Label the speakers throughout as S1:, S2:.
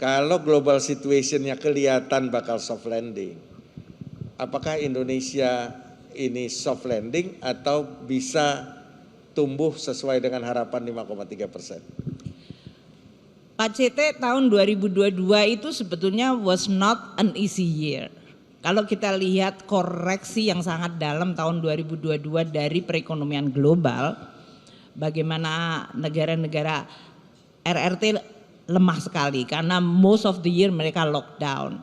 S1: Kalau global situationnya kelihatan bakal soft landing, apakah Indonesia ini soft landing atau bisa tumbuh sesuai dengan harapan 5,3%?
S2: Pak CT, tahun 2022 itu sebetulnya was not an easy year. Kalau kita lihat koreksi yang sangat dalam tahun 2022 dari perekonomian global, bagaimana negara-negara RRT lemah sekali karena most of the year mereka lockdown.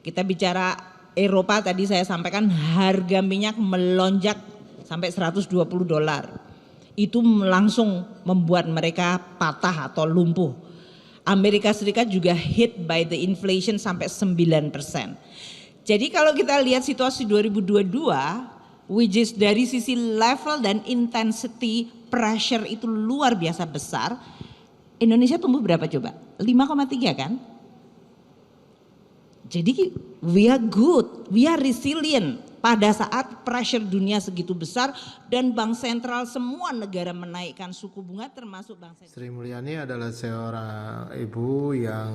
S2: Kita bicara Eropa, tadi saya sampaikan harga minyak melonjak sampai $120. Itu langsung membuat mereka patah atau lumpuh. Amerika Serikat juga hit by the inflation sampai 9%. Jadi kalau kita lihat situasi 2022, which is dari sisi level dan intensity pressure itu luar biasa besar, Indonesia tumbuh berapa coba? 5,3 kan? Jadi we are good, we are resilient pada saat pressure dunia segitu besar dan bank sentral semua negara menaikkan suku bunga termasuk bank sentral.
S3: Sri Mulyani adalah seorang ibu yang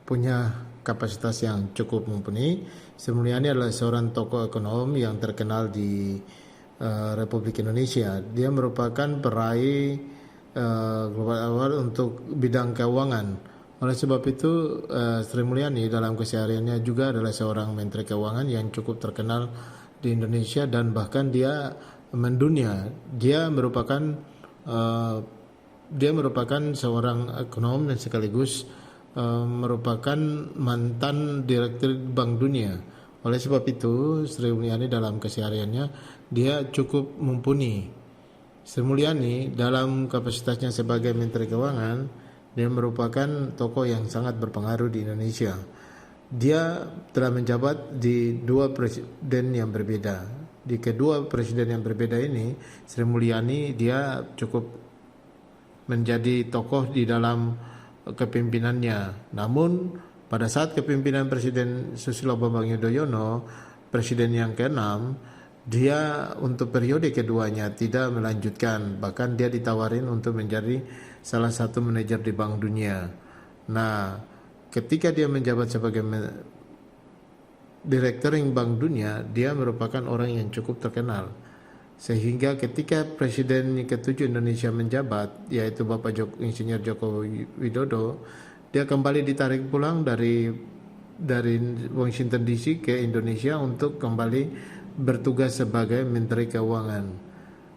S3: punya kapasitas yang cukup mumpuni. Sri Mulyani adalah seorang tokoh ekonom yang terkenal di Republik Indonesia. Dia merupakan peraih Global Award untuk bidang keuangan. Oleh sebab itu Sri Mulyani dalam kesehariannya juga adalah seorang menteri keuangan yang cukup terkenal di Indonesia dan bahkan dia mendunia. Dia merupakan seorang ekonom dan sekaligus merupakan mantan direktur Bank Dunia. Oleh sebab itu Sri Mulyani dalam kesehariannya dia cukup mumpuni. Sri Mulyani dalam kapasitasnya sebagai menteri keuangan, dia merupakan tokoh yang sangat berpengaruh di Indonesia. Dia telah menjabat di dua presiden yang berbeda. Di kedua presiden yang berbeda ini, Sri Mulyani dia cukup menjadi tokoh di dalam kepimpinannya. Namun pada saat kepimpinan Presiden Susilo Bambang Yudhoyono, presiden yang ke-6, dia untuk periode keduanya tidak melanjutkan, bahkan dia ditawarin untuk menjadi salah satu manajer di Bank Dunia. Nah, ketika dia menjabat sebagai direktoring Bank Dunia, dia merupakan orang yang cukup terkenal. Sehingga ketika Presiden ke-7 Indonesia menjabat, yaitu Bapak Insinyur Joko Widodo, dia kembali ditarik pulang dari Washington DC ke Indonesia untuk kembali bertugas sebagai Menteri Keuangan.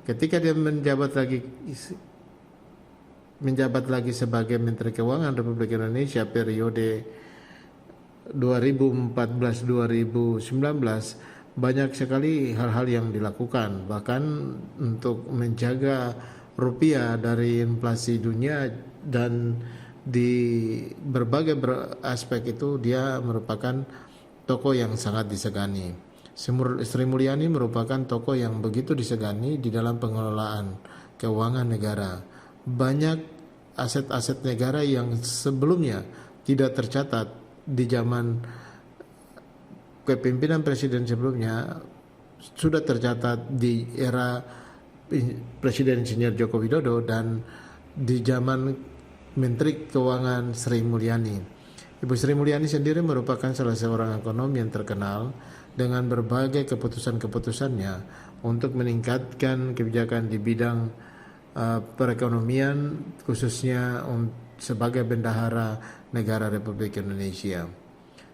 S3: Ketika dia menjabat lagi sebagai Menteri Keuangan Republik Indonesia periode 2014-2019, banyak sekali hal-hal yang dilakukan, bahkan untuk menjaga rupiah dari inflasi dunia, dan di berbagai aspek itu dia merupakan tokoh yang sangat disegani. Sri Mulyani merupakan tokoh yang begitu disegani di dalam pengelolaan keuangan negara. Banyak aset-aset negara yang sebelumnya tidak tercatat di zaman kepemimpinan presiden sebelumnya sudah tercatat di era Presiden Insinyur Joko Widodo dan di zaman Menteri Keuangan Sri Mulyani. Ibu Sri Mulyani sendiri merupakan salah seorang ekonom yang terkenal dengan berbagai keputusan-keputusannya untuk meningkatkan kebijakan di bidang perekonomian, khususnya sebagai bendahara negara Republik Indonesia.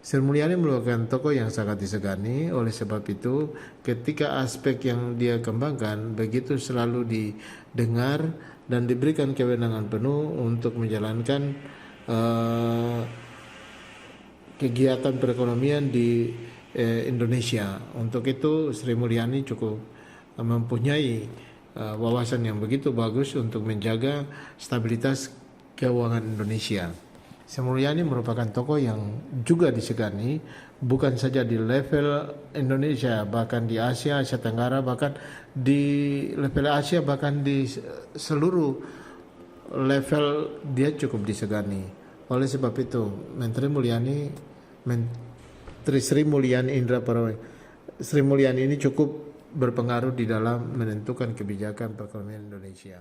S3: Sri Mulyani merupakan tokoh yang sangat disegani. Oleh sebab itu, ketika aspek yang dia kembangkan begitu selalu didengar dan diberikan kewenangan penuh untuk menjalankan kegiatan perekonomian di Indonesia. Untuk itu Sri Mulyani cukup mempunyai wawasan yang begitu bagus untuk menjaga stabilitas keuangan Indonesia. Sri Mulyani merupakan tokoh yang juga disegani, bukan saja di level Indonesia, bahkan di Asia Tenggara, bahkan di level Asia, bahkan di seluruh level dia cukup disegani. Oleh sebab itu Sri Mulyani ini cukup berpengaruh di dalam menentukan kebijakan perekonomian Indonesia.